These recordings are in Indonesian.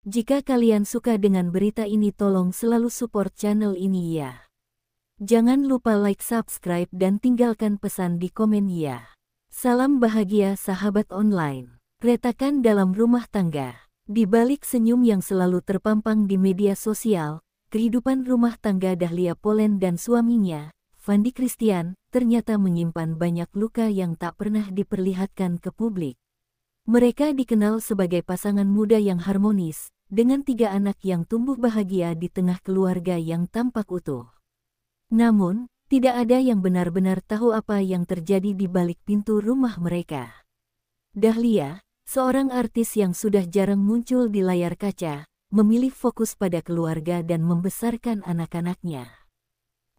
Jika kalian suka dengan berita ini tolong selalu support channel ini ya. Jangan lupa like, subscribe dan tinggalkan pesan di komen ya. Salam bahagia sahabat online. Retakan dalam rumah tangga. Di balik senyum yang selalu terpampang di media sosial, kehidupan rumah tangga Dahlia Poland dan suaminya, Fandi Christian, ternyata menyimpan banyak luka yang tak pernah diperlihatkan ke publik. Mereka dikenal sebagai pasangan muda yang harmonis, dengan 3 anak yang tumbuh bahagia di tengah keluarga yang tampak utuh. Namun, tidak ada yang benar-benar tahu apa yang terjadi di balik pintu rumah mereka. Dahlia, seorang artis yang sudah jarang muncul di layar kaca, memilih fokus pada keluarga dan membesarkan anak-anaknya.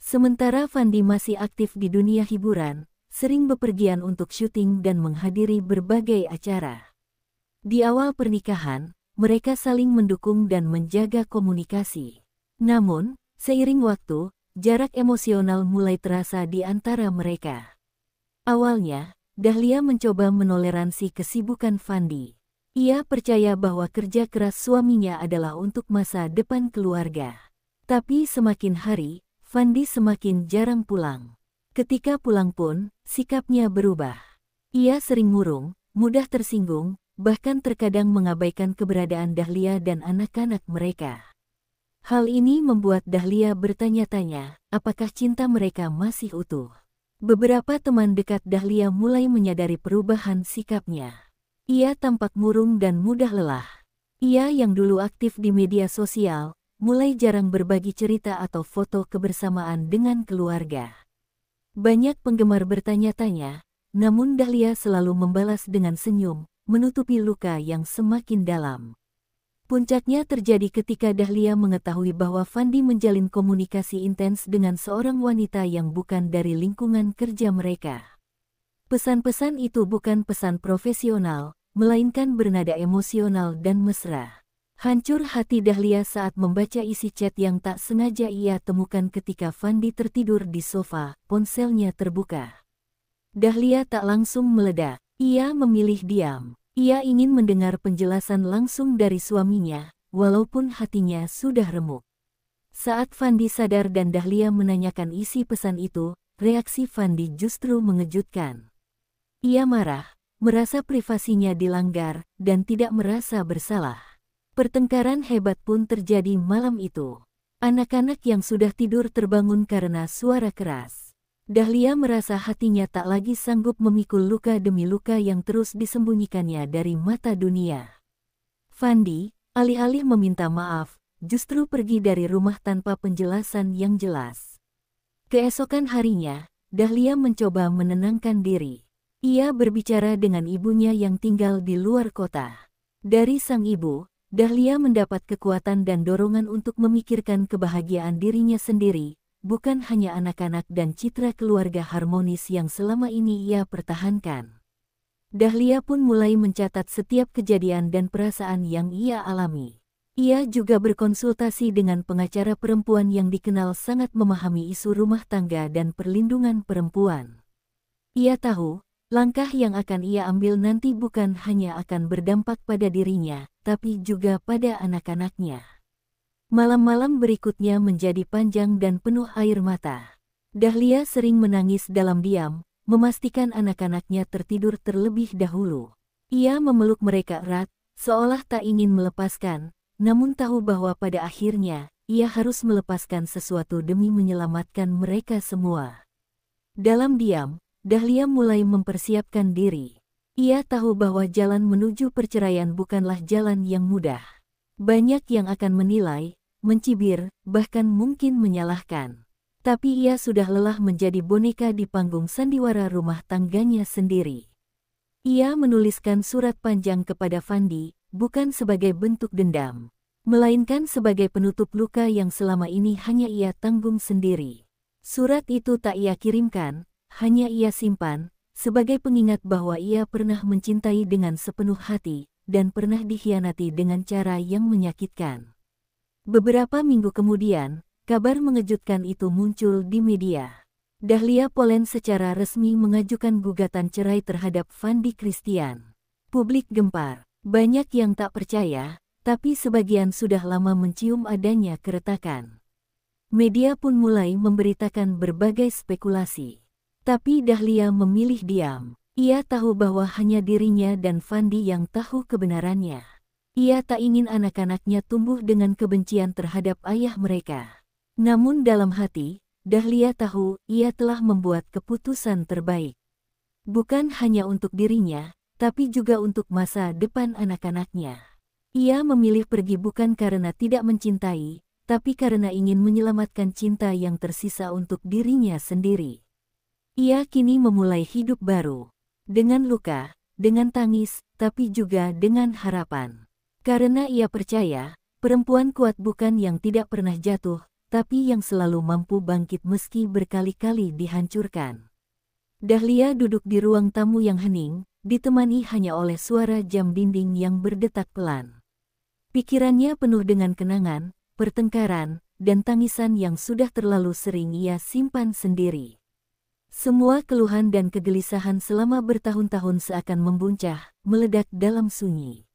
Sementara Fandi masih aktif di dunia hiburan, sering bepergian untuk syuting dan menghadiri berbagai acara. Di awal pernikahan, mereka saling mendukung dan menjaga komunikasi. Namun, seiring waktu, jarak emosional mulai terasa di antara mereka. Awalnya, Dahlia mencoba menoleransi kesibukan Fandi. Ia percaya bahwa kerja keras suaminya adalah untuk masa depan keluarga. Tapi semakin hari, Fandi semakin jarang pulang. Ketika pulang pun, sikapnya berubah. Ia sering murung, mudah tersinggung, bahkan terkadang mengabaikan keberadaan Dahlia dan anak-anak mereka. Hal ini membuat Dahlia bertanya-tanya, apakah cinta mereka masih utuh. Beberapa teman dekat Dahlia mulai menyadari perubahan sikapnya. Ia tampak murung dan mudah lelah. Ia yang dulu aktif di media sosial, mulai jarang berbagi cerita atau foto kebersamaan dengan keluarga. Banyak penggemar bertanya-tanya, namun Dahlia selalu membalas dengan senyum, menutupi luka yang semakin dalam. Puncaknya terjadi ketika Dahlia mengetahui bahwa Fandi menjalin komunikasi intens dengan seorang wanita yang bukan dari lingkungan kerja mereka. Pesan-pesan itu bukan pesan profesional, melainkan bernada emosional dan mesra. Hancur hati Dahlia saat membaca isi chat yang tak sengaja ia temukan ketika Fandi tertidur di sofa, ponselnya terbuka. Dahlia tak langsung meledak, ia memilih diam. Ia ingin mendengar penjelasan langsung dari suaminya, walaupun hatinya sudah remuk. Saat Fandi sadar dan Dahlia menanyakan isi pesan itu, reaksi Fandi justru mengejutkan. Ia marah, merasa privasinya dilanggar, dan tidak merasa bersalah. Pertengkaran hebat pun terjadi malam itu. Anak-anak yang sudah tidur terbangun karena suara keras. Dahlia merasa hatinya tak lagi sanggup memikul luka demi luka yang terus disembunyikannya dari mata dunia. Fandi, alih-alih meminta maaf, justru pergi dari rumah tanpa penjelasan yang jelas. Keesokan harinya, Dahlia mencoba menenangkan diri. Ia berbicara dengan ibunya yang tinggal di luar kota. Dari sang ibu, Dahlia mendapat kekuatan dan dorongan untuk memikirkan kebahagiaan dirinya sendiri, bukan hanya anak-anak dan citra keluarga harmonis yang selama ini ia pertahankan. Dahlia pun mulai mencatat setiap kejadian dan perasaan yang ia alami. Ia juga berkonsultasi dengan pengacara perempuan yang dikenal sangat memahami isu rumah tangga dan perlindungan perempuan. Ia tahu, langkah yang akan ia ambil nanti bukan hanya akan berdampak pada dirinya, tapi juga pada anak-anaknya. Malam-malam berikutnya menjadi panjang dan penuh air mata. Dahlia sering menangis dalam diam, memastikan anak-anaknya tertidur terlebih dahulu. Ia memeluk mereka erat, seolah tak ingin melepaskan, namun tahu bahwa pada akhirnya, ia harus melepaskan sesuatu demi menyelamatkan mereka semua. Dalam diam, Dahlia mulai mempersiapkan diri. Ia tahu bahwa jalan menuju perceraian bukanlah jalan yang mudah. Banyak yang akan menilai, mencibir, bahkan mungkin menyalahkan. Tapi ia sudah lelah menjadi boneka di panggung sandiwara rumah tangganya sendiri. Ia menuliskan surat panjang kepada Fandi, bukan sebagai bentuk dendam, melainkan sebagai penutup luka yang selama ini hanya ia tanggung sendiri. Surat itu tak ia kirimkan, hanya ia simpan, sebagai pengingat bahwa ia pernah mencintai dengan sepenuh hati, dan pernah dikhianati dengan cara yang menyakitkan. Beberapa minggu kemudian, kabar mengejutkan itu muncul di media. Dahlia Poland secara resmi mengajukan gugatan cerai terhadap Fandi Christian. Publik gempar, banyak yang tak percaya, tapi sebagian sudah lama mencium adanya keretakan. Media pun mulai memberitakan berbagai spekulasi. Tapi Dahlia memilih diam. Ia tahu bahwa hanya dirinya dan Fandi yang tahu kebenarannya. Ia tak ingin anak-anaknya tumbuh dengan kebencian terhadap ayah mereka. Namun dalam hati, Dahlia tahu ia telah membuat keputusan terbaik. Bukan hanya untuk dirinya, tapi juga untuk masa depan anak-anaknya. Ia memilih pergi bukan karena tidak mencintai, tapi karena ingin menyelamatkan cinta yang tersisa untuk dirinya sendiri. Ia kini memulai hidup baru. Dengan luka, dengan tangis, tapi juga dengan harapan. Karena ia percaya, perempuan kuat bukan yang tidak pernah jatuh, tapi yang selalu mampu bangkit meski berkali-kali dihancurkan. Dahlia duduk di ruang tamu yang hening, ditemani hanya oleh suara jam dinding yang berdetak pelan. Pikirannya penuh dengan kenangan, pertengkaran, dan tangisan yang sudah terlalu sering ia simpan sendiri. Semua keluhan dan kegelisahan selama bertahun-tahun seakan membuncah, meledak dalam sunyi.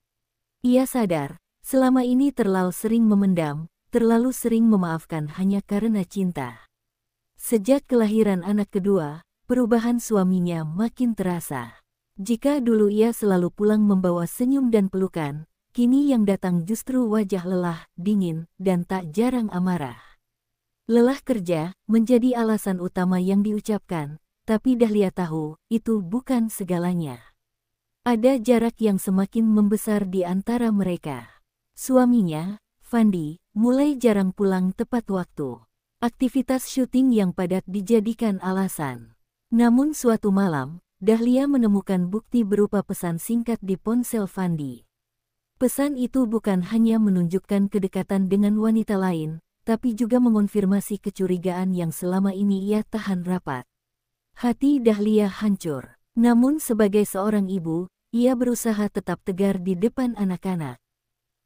Ia sadar, selama ini terlalu sering memendam, terlalu sering memaafkan hanya karena cinta. Sejak kelahiran anak kedua, perubahan suaminya makin terasa. Jika dulu ia selalu pulang membawa senyum dan pelukan, kini yang datang justru wajah lelah, dingin, dan tak jarang amarah. Lelah kerja menjadi alasan utama yang diucapkan, tapi Dahlia tahu itu bukan segalanya. Ada jarak yang semakin membesar di antara mereka. Suaminya, Fandi, mulai jarang pulang tepat waktu. Aktivitas syuting yang padat dijadikan alasan. Namun suatu malam, Dahlia menemukan bukti berupa pesan singkat di ponsel Fandi. Pesan itu bukan hanya menunjukkan kedekatan dengan wanita lain, tapi juga mengonfirmasi kecurigaan yang selama ini ia tahan rapat. Hati Dahlia hancur. Namun sebagai seorang ibu, ia berusaha tetap tegar di depan anak-anak.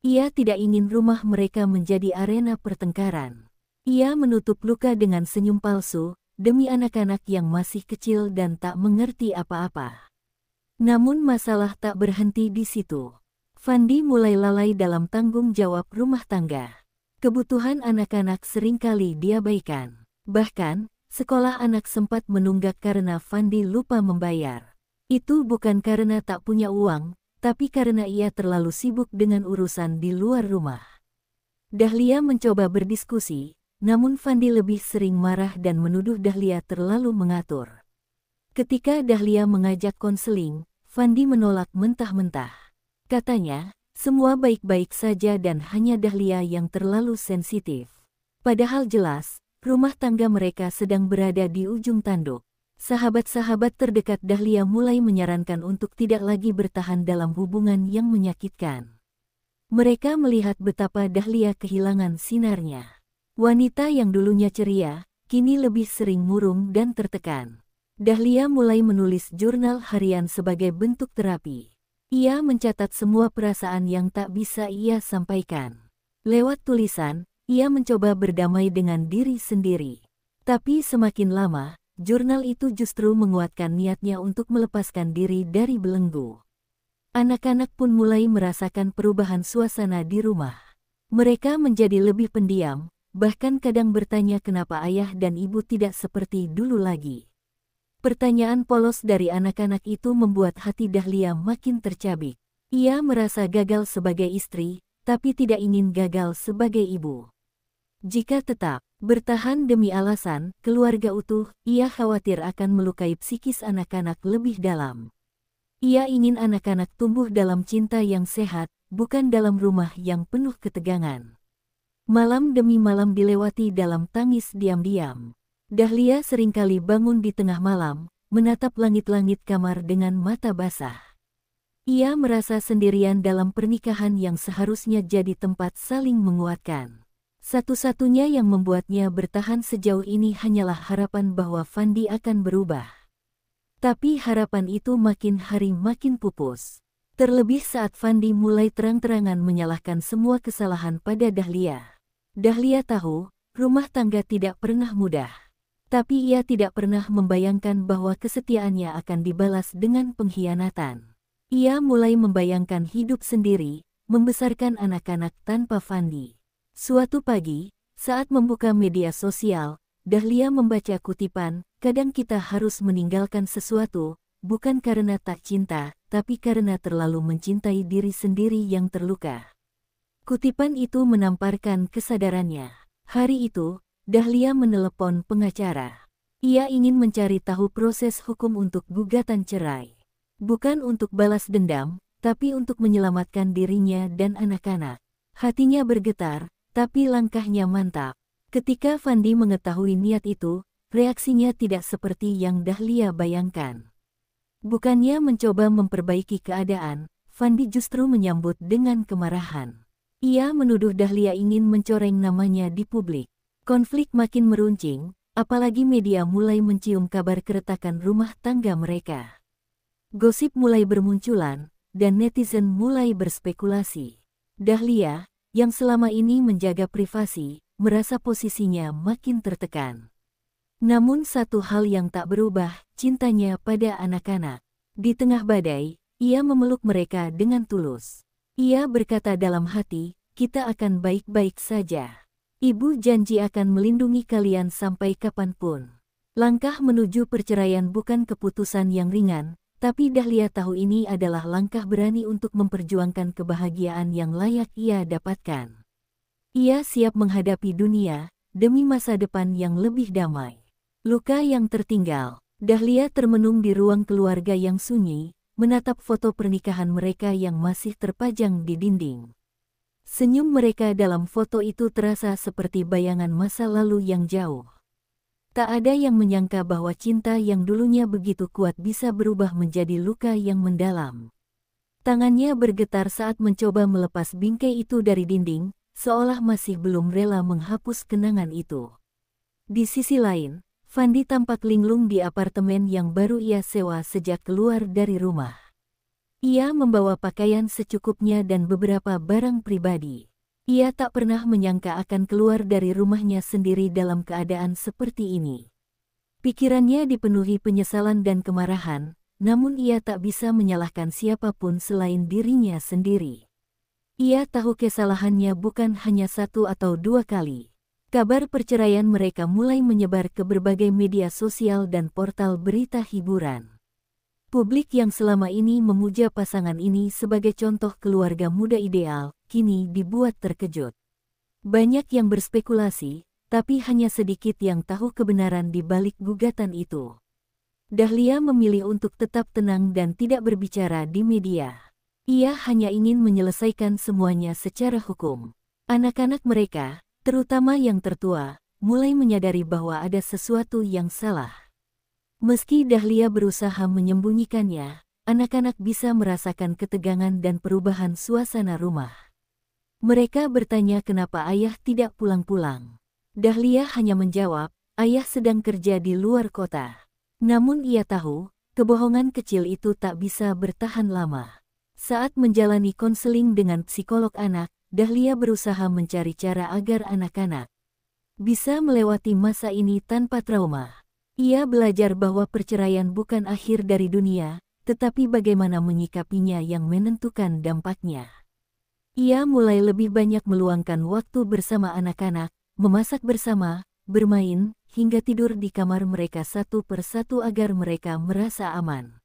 Ia tidak ingin rumah mereka menjadi arena pertengkaran. Ia menutup luka dengan senyum palsu, demi anak-anak yang masih kecil dan tak mengerti apa-apa. Namun masalah tak berhenti di situ. Fandi mulai lalai dalam tanggung jawab rumah tangga. Kebutuhan anak-anak seringkali diabaikan. Bahkan, sekolah anak sempat menunggak karena Fandi lupa membayar. Itu bukan karena tak punya uang, tapi karena ia terlalu sibuk dengan urusan di luar rumah. Dahlia mencoba berdiskusi, namun Fandi lebih sering marah dan menuduh Dahlia terlalu mengatur. Ketika Dahlia mengajak konseling, Fandi menolak mentah-mentah. Katanya, semua baik-baik saja dan hanya Dahlia yang terlalu sensitif. Padahal jelas, rumah tangga mereka sedang berada di ujung tanduk. Sahabat-sahabat terdekat Dahlia mulai menyarankan untuk tidak lagi bertahan dalam hubungan yang menyakitkan. Mereka melihat betapa Dahlia kehilangan sinarnya. Wanita yang dulunya ceria, kini lebih sering murung dan tertekan. Dahlia mulai menulis jurnal harian sebagai bentuk terapi. Ia mencatat semua perasaan yang tak bisa ia sampaikan. Lewat tulisan, ia mencoba berdamai dengan diri sendiri. Tapi semakin lama, jurnal itu justru menguatkan niatnya untuk melepaskan diri dari belenggu. Anak-anak pun mulai merasakan perubahan suasana di rumah. Mereka menjadi lebih pendiam, bahkan kadang bertanya kenapa ayah dan ibu tidak seperti dulu lagi. Pertanyaan polos dari anak-anak itu membuat hati Dahlia makin tercabik. Ia merasa gagal sebagai istri, tapi tidak ingin gagal sebagai ibu. Jika tetap bertahan demi alasan keluarga utuh, ia khawatir akan melukai psikis anak-anak lebih dalam. Ia ingin anak-anak tumbuh dalam cinta yang sehat, bukan dalam rumah yang penuh ketegangan. Malam demi malam dilewati dalam tangis diam-diam. Dahlia seringkali bangun di tengah malam, menatap langit-langit kamar dengan mata basah. Ia merasa sendirian dalam pernikahan yang seharusnya jadi tempat saling menguatkan. Satu-satunya yang membuatnya bertahan sejauh ini hanyalah harapan bahwa Fandi akan berubah. Tapi harapan itu makin hari makin pupus. Terlebih saat Fandi mulai terang-terangan menyalahkan semua kesalahan pada Dahlia. Dahlia tahu, rumah tangga tidak pernah mudah. Tapi ia tidak pernah membayangkan bahwa kesetiaannya akan dibalas dengan pengkhianatan. Ia mulai membayangkan hidup sendiri, membesarkan anak-anak tanpa Fandi. Suatu pagi, saat membuka media sosial, Dahlia membaca kutipan, "Kadang kita harus meninggalkan sesuatu, bukan karena tak cinta, tapi karena terlalu mencintai diri sendiri yang terluka." Kutipan itu menamparkan kesadarannya. Hari itu, Dahlia menelepon pengacara. Ia ingin mencari tahu proses hukum untuk gugatan cerai. Bukan untuk balas dendam, tapi untuk menyelamatkan dirinya dan anak-anak. Hatinya bergetar, tapi langkahnya mantap. Ketika Fandi mengetahui niat itu, reaksinya tidak seperti yang Dahlia bayangkan. Bukannya mencoba memperbaiki keadaan, Fandi justru menyambut dengan kemarahan. Ia menuduh Dahlia ingin mencoreng namanya di publik. Konflik makin meruncing, apalagi media mulai mencium kabar keretakan rumah tangga mereka. Gosip mulai bermunculan, dan netizen mulai berspekulasi. Dahlia, yang selama ini menjaga privasi, merasa posisinya makin tertekan. Namun satu hal yang tak berubah, cintanya pada anak-anak. Di tengah badai, ia memeluk mereka dengan tulus. Ia berkata dalam hati, "Kita akan baik-baik saja. Ibu janji akan melindungi kalian sampai kapanpun." Langkah menuju perceraian bukan keputusan yang ringan, tapi Dahlia tahu ini adalah langkah berani untuk memperjuangkan kebahagiaan yang layak ia dapatkan. Ia siap menghadapi dunia, demi masa depan yang lebih damai. Luka yang tertinggal. Dahlia termenung di ruang keluarga yang sunyi, menatap foto pernikahan mereka yang masih terpajang di dinding. Senyum mereka dalam foto itu terasa seperti bayangan masa lalu yang jauh. Tak ada yang menyangka bahwa cinta yang dulunya begitu kuat bisa berubah menjadi luka yang mendalam. Tangannya bergetar saat mencoba melepas bingkai itu dari dinding, seolah masih belum rela menghapus kenangan itu. Di sisi lain, Fandi tampak linglung di apartemen yang baru ia sewa sejak keluar dari rumah. Ia membawa pakaian secukupnya dan beberapa barang pribadi. Ia tak pernah menyangka akan keluar dari rumahnya sendiri dalam keadaan seperti ini. Pikirannya dipenuhi penyesalan dan kemarahan, namun ia tak bisa menyalahkan siapapun selain dirinya sendiri. Ia tahu kesalahannya bukan hanya satu atau dua kali. Kabar perceraian mereka mulai menyebar ke berbagai media sosial dan portal berita hiburan. Publik yang selama ini memuja pasangan ini sebagai contoh keluarga muda ideal, kini dibuat terkejut. Banyak yang berspekulasi, tapi hanya sedikit yang tahu kebenaran di balik gugatan itu. Dahlia memilih untuk tetap tenang dan tidak berbicara di media. Ia hanya ingin menyelesaikan semuanya secara hukum. Anak-anak mereka, terutama yang tertua, mulai menyadari bahwa ada sesuatu yang salah. Meski Dahlia berusaha menyembunyikannya, anak-anak bisa merasakan ketegangan dan perubahan suasana rumah. Mereka bertanya kenapa ayah tidak pulang-pulang. Dahlia hanya menjawab, "Ayah sedang kerja di luar kota." Namun ia tahu, kebohongan kecil itu tak bisa bertahan lama. Saat menjalani konseling dengan psikolog anak, Dahlia berusaha mencari cara agar anak-anak bisa melewati masa ini tanpa trauma. Ia belajar bahwa perceraian bukan akhir dari dunia, tetapi bagaimana menyikapinya yang menentukan dampaknya. Ia mulai lebih banyak meluangkan waktu bersama anak-anak, memasak bersama, bermain, hingga tidur di kamar mereka satu persatu agar mereka merasa aman.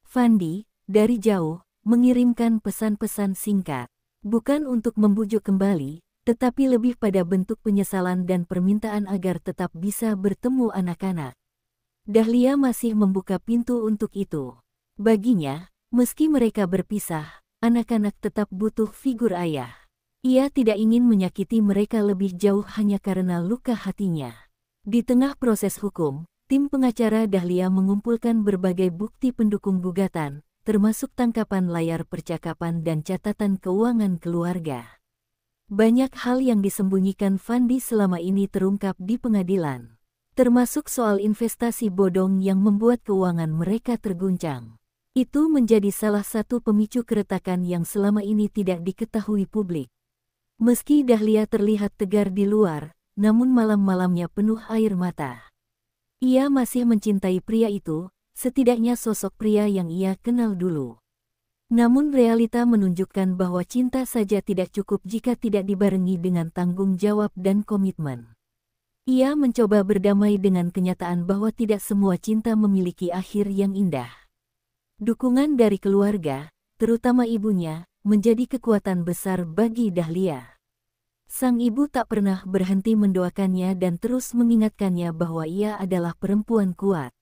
Fandi, dari jauh, mengirimkan pesan-pesan singkat. Bukan untuk membujuk kembali, tetapi lebih pada bentuk penyesalan dan permintaan agar tetap bisa bertemu anak-anak. Dahlia masih membuka pintu untuk itu. Baginya, meski mereka berpisah, anak-anak tetap butuh figur ayah. Ia tidak ingin menyakiti mereka lebih jauh hanya karena luka hatinya. Di tengah proses hukum, tim pengacara Dahlia mengumpulkan berbagai bukti pendukung gugatan, termasuk tangkapan layar percakapan dan catatan keuangan keluarga. Banyak hal yang disembunyikan Fandi selama ini terungkap di pengadilan, termasuk soal investasi bodong yang membuat keuangan mereka terguncang. Itu menjadi salah satu pemicu keretakan yang selama ini tidak diketahui publik. Meski Dahlia terlihat tegar di luar, namun malam-malamnya penuh air mata. Ia masih mencintai pria itu, setidaknya sosok pria yang ia kenal dulu. Namun realita menunjukkan bahwa cinta saja tidak cukup jika tidak dibarengi dengan tanggung jawab dan komitmen. Ia mencoba berdamai dengan kenyataan bahwa tidak semua cinta memiliki akhir yang indah. Dukungan dari keluarga, terutama ibunya, menjadi kekuatan besar bagi Dahlia. Sang ibu tak pernah berhenti mendoakannya dan terus mengingatkannya bahwa ia adalah perempuan kuat.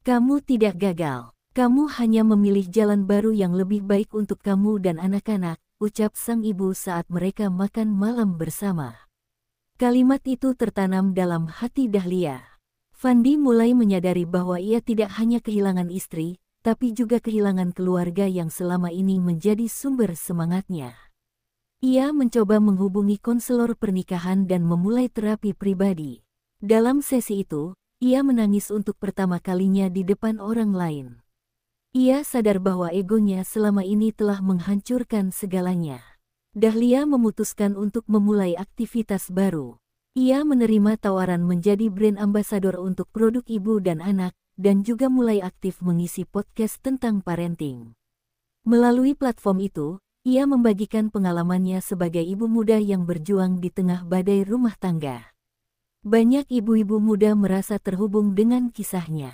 "Kamu tidak gagal. Kamu hanya memilih jalan baru yang lebih baik untuk kamu dan anak-anak," ucap sang ibu saat mereka makan malam bersama. Kalimat itu tertanam dalam hati Dahlia. Fandi mulai menyadari bahwa ia tidak hanya kehilangan istri, tapi juga kehilangan keluarga yang selama ini menjadi sumber semangatnya. Ia mencoba menghubungi konselor pernikahan dan memulai terapi pribadi. Dalam sesi itu, ia menangis untuk pertama kalinya di depan orang lain. Ia sadar bahwa egonya selama ini telah menghancurkan segalanya. Dahlia memutuskan untuk memulai aktivitas baru. Ia menerima tawaran menjadi brand ambassador untuk produk ibu dan anak, dan juga mulai aktif mengisi podcast tentang parenting. Melalui platform itu, ia membagikan pengalamannya sebagai ibu muda yang berjuang di tengah badai rumah tangga. Banyak ibu-ibu muda merasa terhubung dengan kisahnya.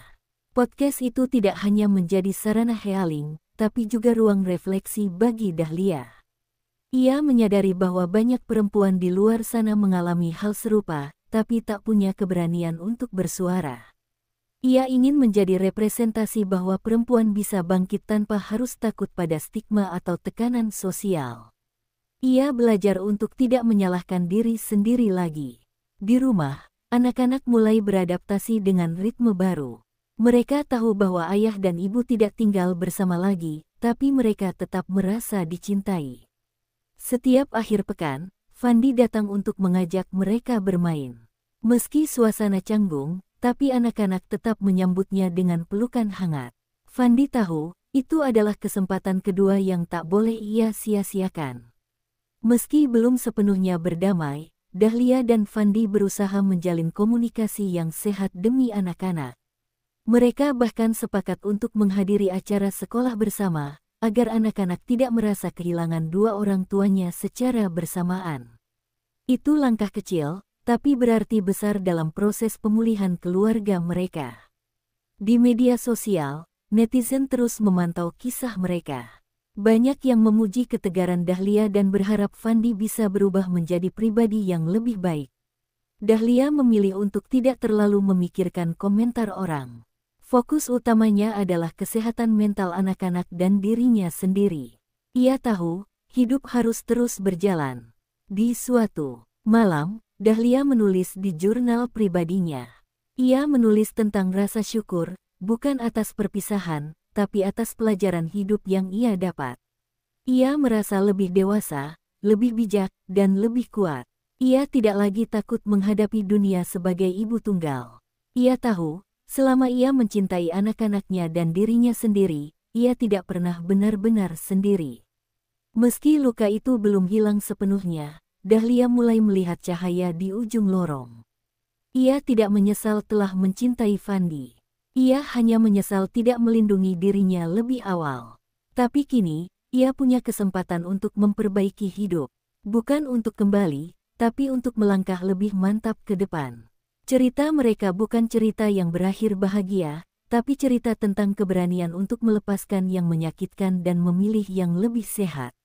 Podcast itu tidak hanya menjadi sarana healing, tapi juga ruang refleksi bagi Dahlia. Ia menyadari bahwa banyak perempuan di luar sana mengalami hal serupa, tapi tak punya keberanian untuk bersuara. Ia ingin menjadi representasi bahwa perempuan bisa bangkit tanpa harus takut pada stigma atau tekanan sosial. Ia belajar untuk tidak menyalahkan diri sendiri lagi. Di rumah, anak-anak mulai beradaptasi dengan ritme baru. Mereka tahu bahwa ayah dan ibu tidak tinggal bersama lagi, tapi mereka tetap merasa dicintai. Setiap akhir pekan, Fandi datang untuk mengajak mereka bermain. Meski suasana canggung, tapi anak-anak tetap menyambutnya dengan pelukan hangat. Fandi tahu, itu adalah kesempatan kedua yang tak boleh ia sia-siakan. Meski belum sepenuhnya berdamai, Dahlia dan Fandi berusaha menjalin komunikasi yang sehat demi anak-anak. Mereka bahkan sepakat untuk menghadiri acara sekolah bersama, agar anak-anak tidak merasa kehilangan dua orang tuanya secara bersamaan. Itu langkah kecil, tapi berarti besar dalam proses pemulihan keluarga mereka. Di media sosial, netizen terus memantau kisah mereka. Banyak yang memuji ketegaran Dahlia dan berharap Fandi bisa berubah menjadi pribadi yang lebih baik. Dahlia memilih untuk tidak terlalu memikirkan komentar orang. Fokus utamanya adalah kesehatan mental anak-anak dan dirinya sendiri. Ia tahu, hidup harus terus berjalan. Di suatu malam, Dahlia menulis di jurnal pribadinya. Ia menulis tentang rasa syukur, bukan atas perpisahan, tapi atas pelajaran hidup yang ia dapat. Ia merasa lebih dewasa, lebih bijak, dan lebih kuat. Ia tidak lagi takut menghadapi dunia sebagai ibu tunggal. Ia tahu, selama ia mencintai anak-anaknya dan dirinya sendiri, ia tidak pernah benar-benar sendiri. Meski luka itu belum hilang sepenuhnya, Dahlia mulai melihat cahaya di ujung lorong. Ia tidak menyesal telah mencintai Fandi. Ia hanya menyesal tidak melindungi dirinya lebih awal. Tapi kini, ia punya kesempatan untuk memperbaiki hidup. Bukan untuk kembali, tapi untuk melangkah lebih mantap ke depan. Cerita mereka bukan cerita yang berakhir bahagia, tapi cerita tentang keberanian untuk melepaskan yang menyakitkan dan memilih yang lebih sehat.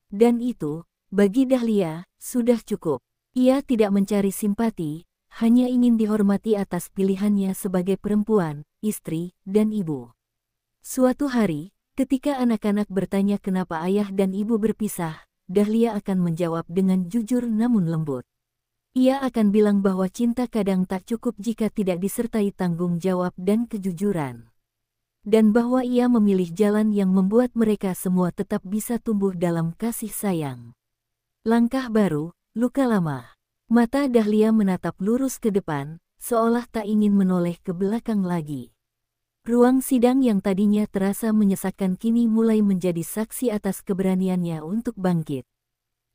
Dan itu, bagi Dahlia, sudah cukup. Ia tidak mencari simpati, hanya ingin dihormati atas pilihannya sebagai perempuan, istri, dan ibu. Suatu hari, ketika anak-anak bertanya kenapa ayah dan ibu berpisah, Dahlia akan menjawab dengan jujur namun lembut. Ia akan bilang bahwa cinta kadang tak cukup jika tidak disertai tanggung jawab dan kejujuran. Dan bahwa ia memilih jalan yang membuat mereka semua tetap bisa tumbuh dalam kasih sayang. Langkah baru, luka lama. Mata Dahlia menatap lurus ke depan, seolah tak ingin menoleh ke belakang lagi. Ruang sidang yang tadinya terasa menyesakkan kini mulai menjadi saksi atas keberaniannya untuk bangkit.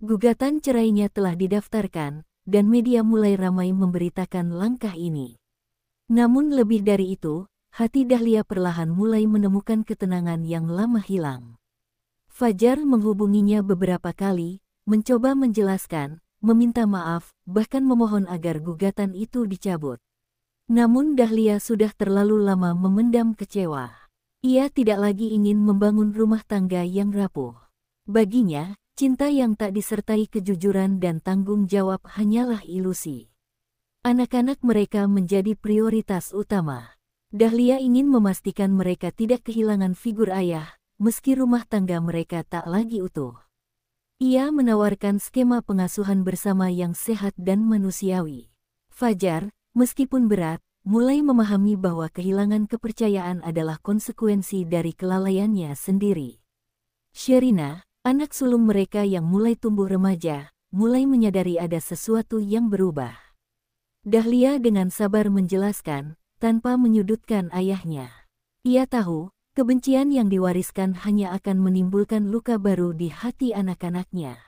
Gugatan cerainya telah didaftarkan, dan media mulai ramai memberitakan langkah ini. Namun lebih dari itu, hati Dahlia perlahan mulai menemukan ketenangan yang lama hilang. Fajar menghubunginya beberapa kali, mencoba menjelaskan, meminta maaf, bahkan memohon agar gugatan itu dicabut. Namun Dahlia sudah terlalu lama memendam kecewa. Ia tidak lagi ingin membangun rumah tangga yang rapuh. Baginya, cinta yang tak disertai kejujuran dan tanggung jawab hanyalah ilusi. Anak-anak mereka menjadi prioritas utama. Dahlia ingin memastikan mereka tidak kehilangan figur ayah, meski rumah tangga mereka tak lagi utuh. Ia menawarkan skema pengasuhan bersama yang sehat dan manusiawi. Fajar, meskipun berat, mulai memahami bahwa kehilangan kepercayaan adalah konsekuensi dari kelalaiannya sendiri. Sherina, anak sulung mereka yang mulai tumbuh remaja, mulai menyadari ada sesuatu yang berubah. Dahlia dengan sabar menjelaskan, tanpa menyudutkan ayahnya. Ia tahu, kebencian yang diwariskan hanya akan menimbulkan luka baru di hati anak-anaknya.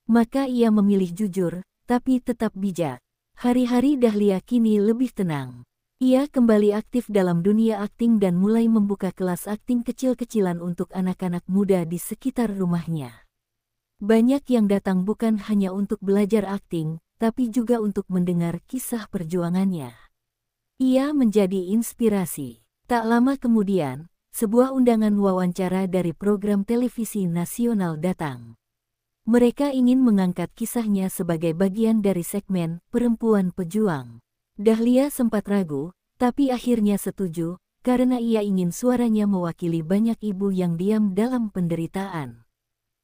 Maka ia memilih jujur, tapi tetap bijak. Hari-hari Dahlia kini lebih tenang. Ia kembali aktif dalam dunia akting dan mulai membuka kelas akting kecil-kecilan untuk anak-anak muda di sekitar rumahnya. Banyak yang datang bukan hanya untuk belajar akting, tapi juga untuk mendengar kisah perjuangannya. Ia menjadi inspirasi. Tak lama kemudian, sebuah undangan wawancara dari program televisi nasional datang. Mereka ingin mengangkat kisahnya sebagai bagian dari segmen Perempuan Pejuang. Dahlia sempat ragu, tapi akhirnya setuju, karena ia ingin suaranya mewakili banyak ibu yang diam dalam penderitaan.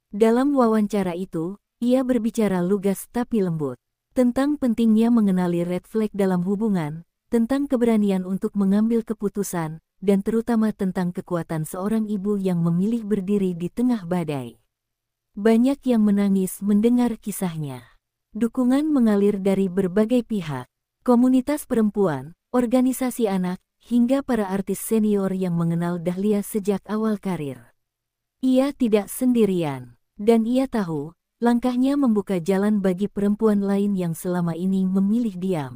Dalam wawancara itu, ia berbicara lugas tapi lembut, tentang pentingnya mengenali red flag dalam hubungan, tentang keberanian untuk mengambil keputusan, dan terutama tentang kekuatan seorang ibu yang memilih berdiri di tengah badai. Banyak yang menangis mendengar kisahnya. Dukungan mengalir dari berbagai pihak, komunitas perempuan, organisasi anak, hingga para artis senior yang mengenal Dahlia sejak awal karir. Ia tidak sendirian, dan ia tahu, langkahnya membuka jalan bagi perempuan lain yang selama ini memilih diam.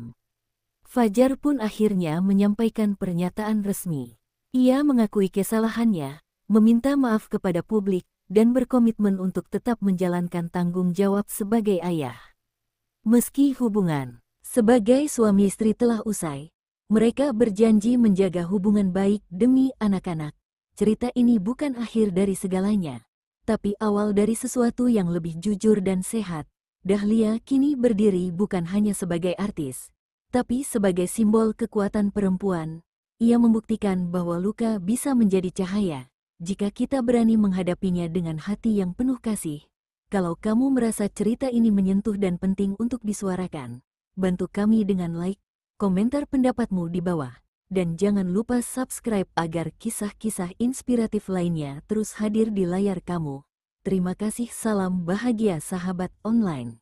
Fajar pun akhirnya menyampaikan pernyataan resmi. Ia mengakui kesalahannya, meminta maaf kepada publik, dan berkomitmen untuk tetap menjalankan tanggung jawab sebagai ayah. Meski hubungan sebagai suami istri telah usai, mereka berjanji menjaga hubungan baik demi anak-anak. Cerita ini bukan akhir dari segalanya, tapi awal dari sesuatu yang lebih jujur dan sehat. Dahlia kini berdiri bukan hanya sebagai artis, tapi sebagai simbol kekuatan perempuan. Ia membuktikan bahwa luka bisa menjadi cahaya, jika kita berani menghadapinya dengan hati yang penuh kasih. Kalau kamu merasa cerita ini menyentuh dan penting untuk disuarakan, bantu kami dengan like, komentar pendapatmu di bawah, dan jangan lupa subscribe agar kisah-kisah inspiratif lainnya terus hadir di layar kamu. Terima kasih, salam bahagia sahabat online.